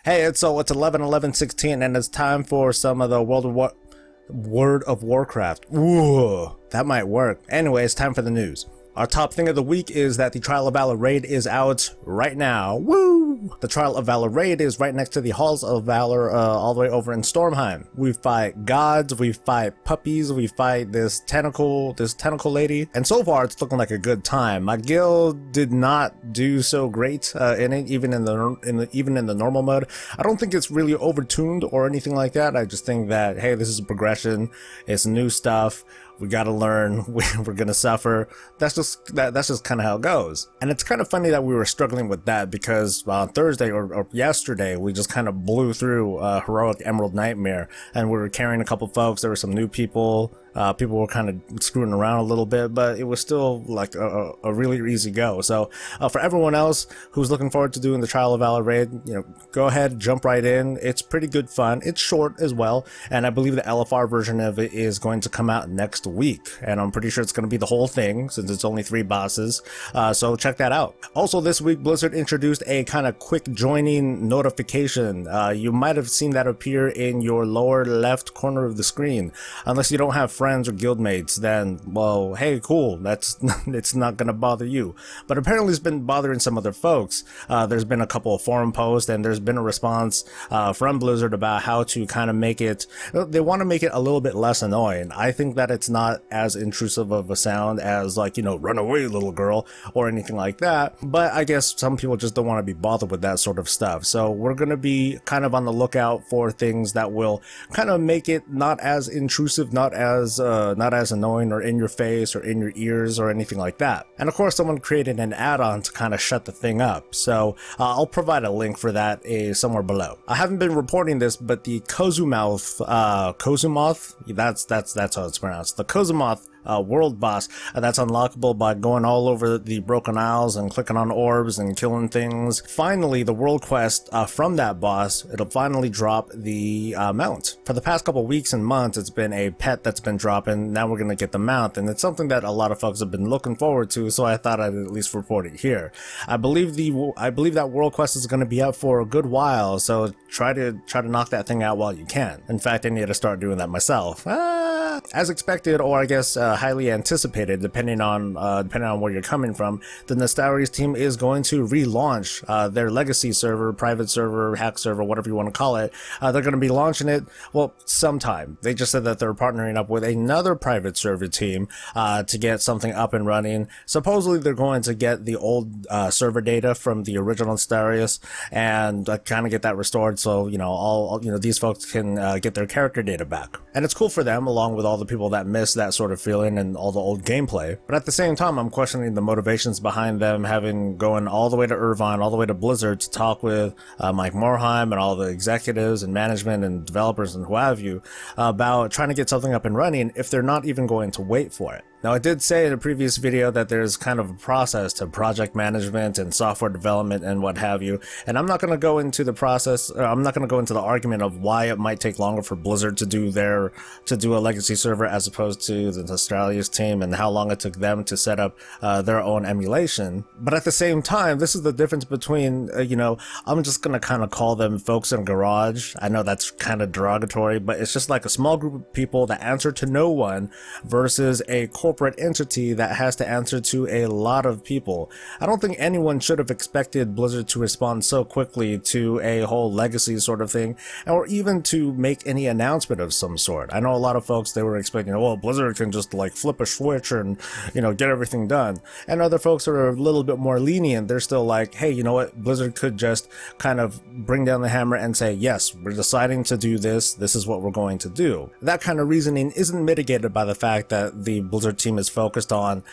Hey, it's 11/11/16, and it's time for some of the World of Warcraft. Ooh, that might work. Anyway, it's time for the news. Our top thing of the week is that the Trial of Valor raid is out right now. Woo! The Trial of Valor raid is right next to the Halls of Valor, all the way over in Stormheim. We fight gods, we fight puppies, we fight this tentacle lady, and so far it's looking like a good time. My guild did not do so great in it, even in the normal mode. I don't think it's really overtuned or anything like that. I just think that, hey, this is a progression. It's new stuff. We gotta learn. We're gonna suffer. That's just kind of how it goes. And it's kind of funny that we were struggling with that because on Thursday or yesterday we just kind of blew through Heroic Emerald Nightmare, and we were carrying a couple folks. There were some new people. People were kind of screwing around a little bit, but it was still like a really easy go. So for everyone else who's looking forward to doing the Trial of Valor raid, go ahead, jump right in. It's pretty good fun. It's short as well, and I believe the LFR version of it is going to come out next week, and I'm pretty sure it's going to be the whole thing since it's only 3 bosses. So check that out. Also this week, Blizzard introduced a kind of quick joining notification. You might have seen that appear in your lower left corner of the screen. Unless you don't have friends or guildmates, then, well, hey, cool, it's not gonna bother you. But apparently it's been bothering some other folks. There's been a couple of forum posts, and there's been a response from Blizzard about how to kind of make it, they want to make it a little bit less annoying. I think that it's not as intrusive of a sound as, like, run away little girl or anything like that, but I guess some people just don't want to be bothered with that sort of stuff. So we're gonna be kind of on the lookout for things that will kind of make it not as intrusive, not as annoying or in your face or in your ears or anything like that. And of course, someone created an add-on to kind of shut the thing up, so I'll provide a link for that somewhere below. I haven't been reporting this, but the Kosumoth, that's how it's pronounced, the Kosumoth world boss, that's unlockable by going all over the Broken Isles and clicking on orbs and killing things. Finally, the world quest from that boss, it'll finally drop the mount. For the past couple weeks and months, it's been a pet that's been dropping. Now we're gonna get the mount, and it's something that a lot of folks have been looking forward to, so I thought I'd at least report it here. I believe that world quest is gonna be up for a good while, so try to knock that thing out while you can. In fact, I need to start doing that myself. As expected, or I guess highly anticipated, depending on where you're coming from, the legendaries team is going to relaunch their legacy server, private server, hack server, whatever you want to call it. They're going to be launching it, well, sometime. They just said that they're partnering up with another private server team to get something up and running. Supposedly, they're going to get the old server data from the original Sargeras and kind of get that restored, so all these folks can get their character data back. And it's cool for them, along with all the people that miss that sort of feeling and all the old gameplay. But at the same time, I'm questioning the motivations behind them going all the way to Irvine, all the way to Blizzard to talk with Mike Morheim and all the executives and management and developers and who have you about trying to get something up and running if they're not even going to wait for it. Now, I did say in a previous video that there's kind of a process to project management and software development and what have you, and I'm not going to go into the process, I'm not going to go into the argument of why it might take longer for Blizzard to do a legacy server as opposed to the Australia's team, and how long it took them to set up their own emulation. But at the same time, this is the difference between, I'm just going to kind of call them folks in a garage. I know that's kind of derogatory, but it's just like a small group of people that answer to no one versus a corporate entity that has to answer to a lot of people. I don't think anyone should have expected Blizzard to respond so quickly to a whole legacy sort of thing, or even to make any announcement of some sort. I know a lot of folks, they were expecting, well, Blizzard can just like flip a switch and, get everything done. And other folks are a little bit more lenient. They're still like, hey, you know what? Blizzard could just kind of bring down the hammer and say, yes, we're deciding to do this. This is what we're going to do. That kind of reasoning isn't mitigated by the fact that the Blizzard team is focused on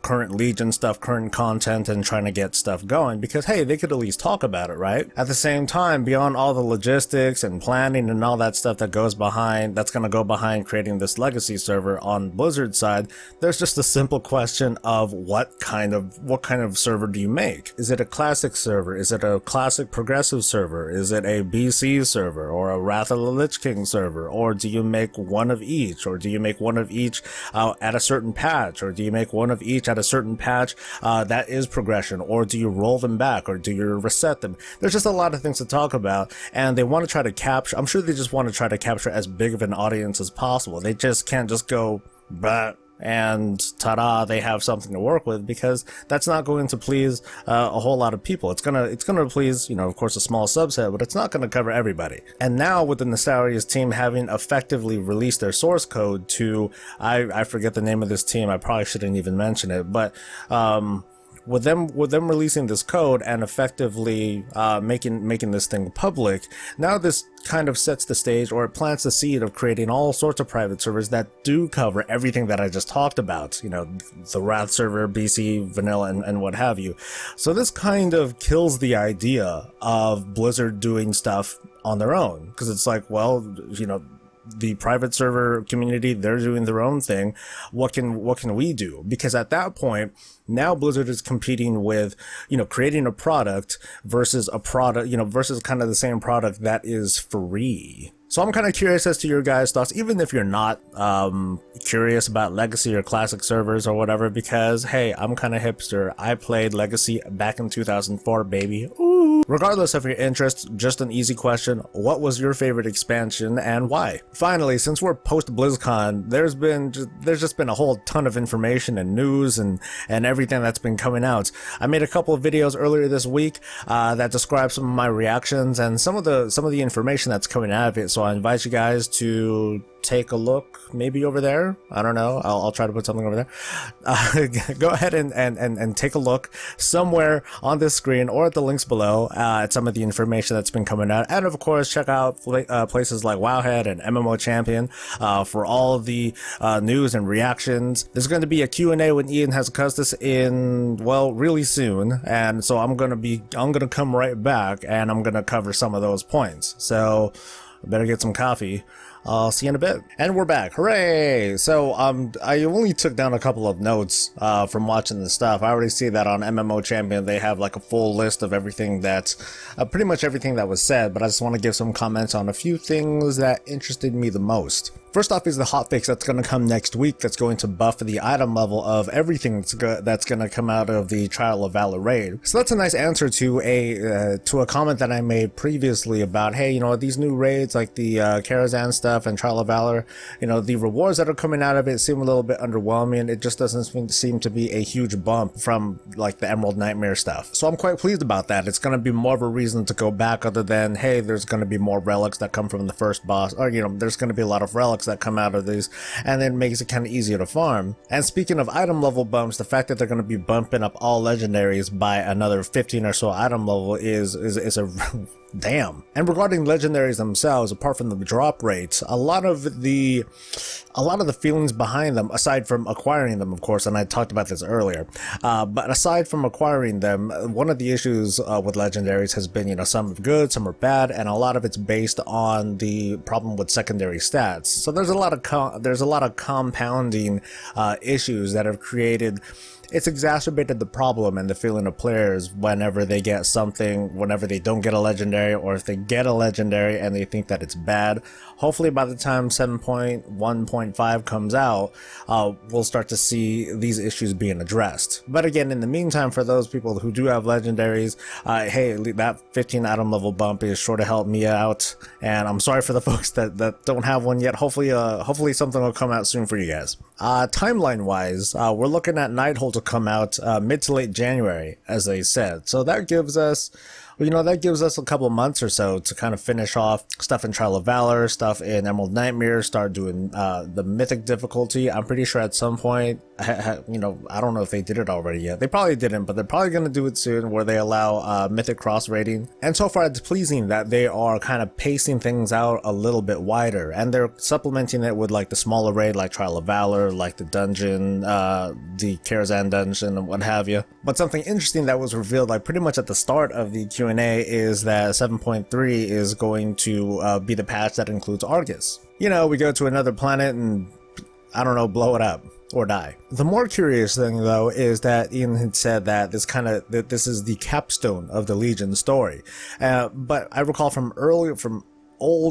current Legion stuff, current content, and trying to get stuff going, because hey, they could at least talk about it, right? At the same time, beyond all the logistics and planning and all that stuff that goes behind, that's going to go behind creating this legacy server on Blizzard's side, there's just a simple question of what kind of server do you make? Is it a classic server? Is it a classic progressive server? Is it a BC server or a Wrath of the Lich King server? Or do you make one of each? Or do you make one of each at a certain patch, or do you make one of each at a certain patch that is progression, or do you roll them back, or do you reset them? There's just a lot of things to talk about, and they want to try to capture, I'm sure they just want to try to capture as big of an audience as possible. They just can't just go, bah, and ta-da, they have something to work with, because that's not going to please a whole lot of people. It's gonna please, you know, of course, a small subset, but it's not gonna cover everybody. And now with the Nestarius team having effectively released their source code to, I forget the name of this team, I probably shouldn't even mention it, but with them releasing this code and effectively making this thing public, now this kind of sets the stage, or it plants the seed of creating all sorts of private servers that do cover everything that I just talked about, you know, the Wrath server, BC, vanilla, and what have you. So this kind of kills the idea of Blizzard doing stuff on their own, because it's like, well, you know, the private server community, they're doing their own thing. What can we do? Because at that point, now Blizzard is competing with, you know, creating a product versus a product, you know, versus kind of the same product that is free. So I'm kind of curious as to your guys' thoughts, even if you're not curious about legacy or classic servers or whatever, because hey, I'm kind of hipster. I played legacy back in 2004, baby. Ooh. Regardless of your interest, just an easy question: what was your favorite expansion and why? Finally, since we're post BlizzCon, there's just been a whole ton of information and news and everything that's been coming out. I made a couple of videos earlier this week that describe some of my reactions and some of the information that's coming out of it. So I invite you guys to take a look, maybe over there. I don't know. I'll try to put something over there. Go ahead and take a look somewhere on this screen or at the links below at some of the information that's been coming out. And of course, check out places like Wowhead and MMO Champion for all of the news and reactions. There's going to be a Q&A when Ian has Custis in, well, really soon. And so I'm going to come right back and I'm going to cover some of those points. So I better get some coffee. I'll see you in a bit. And we're back. Hooray! So, I only took down a couple of notes, from watching the stuff. I already see that on MMO Champion, they have like a full list of everything that's, pretty much everything that was said, but I just want to give some comments on a few things that interested me the most. First off is the hotfix that's going to come next week that's going to buff the item level of everything that's going to come out of the Trial of Valor raid. So that's a nice answer to a comment that I made previously about, hey, you know, these new raids like the Karazhan stuff and Trial of Valor, you know, the rewards that are coming out of it seem a little bit underwhelming. It just doesn't seem to be a huge bump from like the Emerald Nightmare stuff. So I'm quite pleased about that. It's going to be more of a reason to go back, other than, hey, there's going to be more relics that come from the first boss, or, you know, there's going to be a lot of relics that come out of these, and then makes it kind of easier to farm. And speaking of item level bumps, the fact that they're going to be bumping up all legendaries by another 15 or so item level is a damn. And regarding legendaries themselves, apart from the drop rates, a lot of the feelings behind them, aside from acquiring them, of course, and I talked about this earlier, but aside from acquiring them, one of the issues with legendaries has been, you know, some are good, some are bad, and a lot of it's based on the problem with secondary stats. So there's a lot of compounding issues that have created. It's exacerbated the problem and the feeling of players whenever they get something, whenever they don't get a legendary, or if they get a legendary and they think that it's bad. Hopefully by the time 7.1.5 comes out, we'll start to see these issues being addressed. But again, in the meantime, for those people who do have legendaries, hey, that 15 item level bump is sure to help me out. And I'm sorry for the folks that don't have one yet. Hopefully something will come out soon for you guys. Timeline wise, we're looking at Nighthold to come out mid to late January, as they said. So that gives us, you know, that gives us a couple months or so to kind of finish off stuff in Trial of Valor, stuff in Emerald Nightmare, start doing the Mythic difficulty. I'm pretty sure at some point, you know, I don't know if they did it already yet. They probably didn't, but they're probably going to do it soon, where they allow Mythic cross rating. And so far it's pleasing that they are kind of pacing things out a little bit wider, and they're supplementing it with like the smaller raid like Trial of Valor, like the dungeon, the Karazhan dungeon, and what have you. But something interesting that was revealed like pretty much at the start of the Q&A is that 7.3 is going to be the patch that includes Argus. You know, we go to another planet and, I don't know, blow it up or die. The more curious thing though is that Ian had said that this is the capstone of the Legion story. But I recall from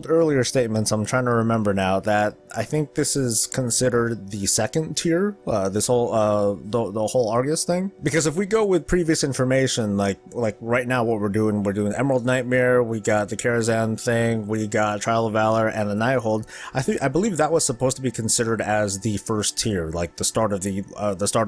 earlier statements, I'm trying to remember now, that I think this is considered the second tier, this whole the whole Argus thing. Because if we go with previous information, like right now what we're doing Emerald Nightmare, we got the Karazhan thing, we got Trial of Valor, and the Nighthold. I believe that was supposed to be considered as the first tier, like the start of the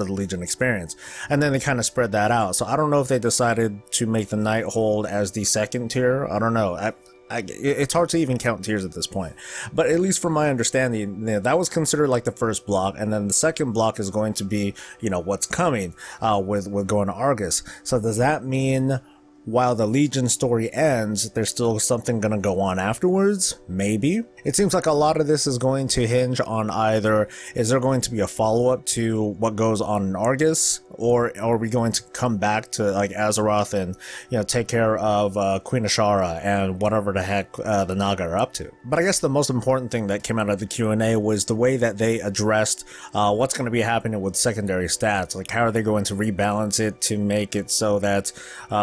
Legion experience, and then they kind of spread that out. So I don't know if they decided to make the Nighthold as the second tier. I don't know. It's hard to even count tiers at this point, but at least from my understanding, that was considered like the first block, and then the second block is going to be, what's coming with going to Argus. So does that mean while the Legion story ends, there's still something gonna go on afterwards? Maybe. It seems like a lot of this is going to hinge on either, is there going to be a follow-up to what goes on in Argus, or are we going to come back to like Azeroth and take care of Queen Ashara and whatever the heck the Naga are up to? But I guess the most important thing that came out of the Q&A was the way that they addressed what's going to be happening with secondary stats. Like, how are they going to rebalance it to make it so that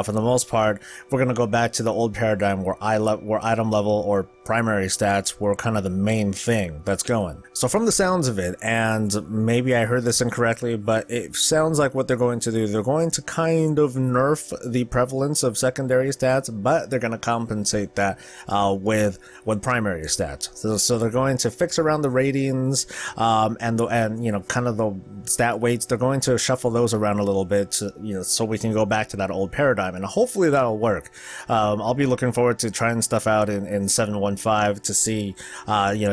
for the most part we're going to go back to the old paradigm where item level or primary stats were kind of the main thing that's going. So from the sounds of it, and maybe I heard this incorrectly, but it sounds like what they're going to do, they're going to kind of nerf the prevalence of secondary stats, but they're going to compensate that with primary stats. So they're going to fix around the ratings and kind of the stat weights. They're going to shuffle those around a little bit to, so we can go back to that old paradigm, and hopefully that'll work. I'll be looking forward to trying stuff out in 7.1.5 to see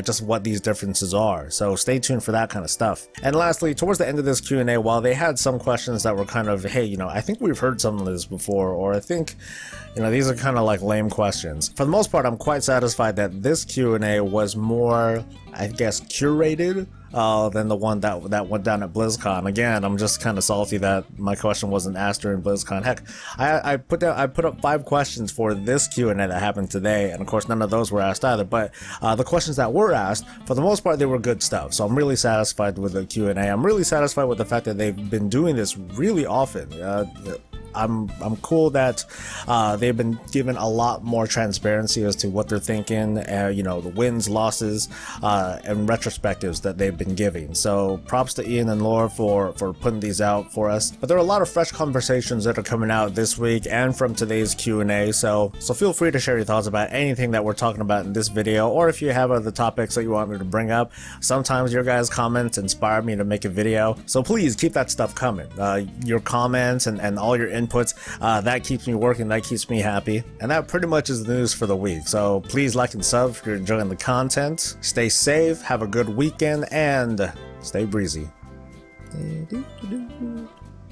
just what these differences are, so stay tuned for that kind of stuff. And lastly, towards the end of this Q&A, while they had some questions that were kind of, hey, I think we've heard some of this before, or I think these are kind of like lame questions, for the most part I'm quite satisfied that this Q&A was more, I guess, curated than the one that went down at BlizzCon. Again, I'm just kind of salty that my question wasn't asked during BlizzCon. Heck, I put up 5 questions for this Q&A that happened today, and of course none of those were asked either, but the questions that were asked, for the most part, they were good stuff. So I'm really satisfied with the Q&A. I'm really satisfied with the fact that they've been doing this really often. I'm cool that they've been given a lot more transparency as to what they're thinking, the wins, losses, and retrospectives that they've been giving. So props to Ian and Laura for putting these out for us. But there are a lot of fresh conversations that are coming out this week and from today's Q&A, so feel free to share your thoughts about anything that we're talking about in this video, or if you have other topics that you want me to bring up. Sometimes your guys' comments inspire me to make a video, so please keep that stuff coming. Your comments and all your inputs, that keeps me working, that keeps me happy. And that pretty much is the news for the week. So please like and sub if you're enjoying the content. Stay safe, have a good weekend, and stay breezy.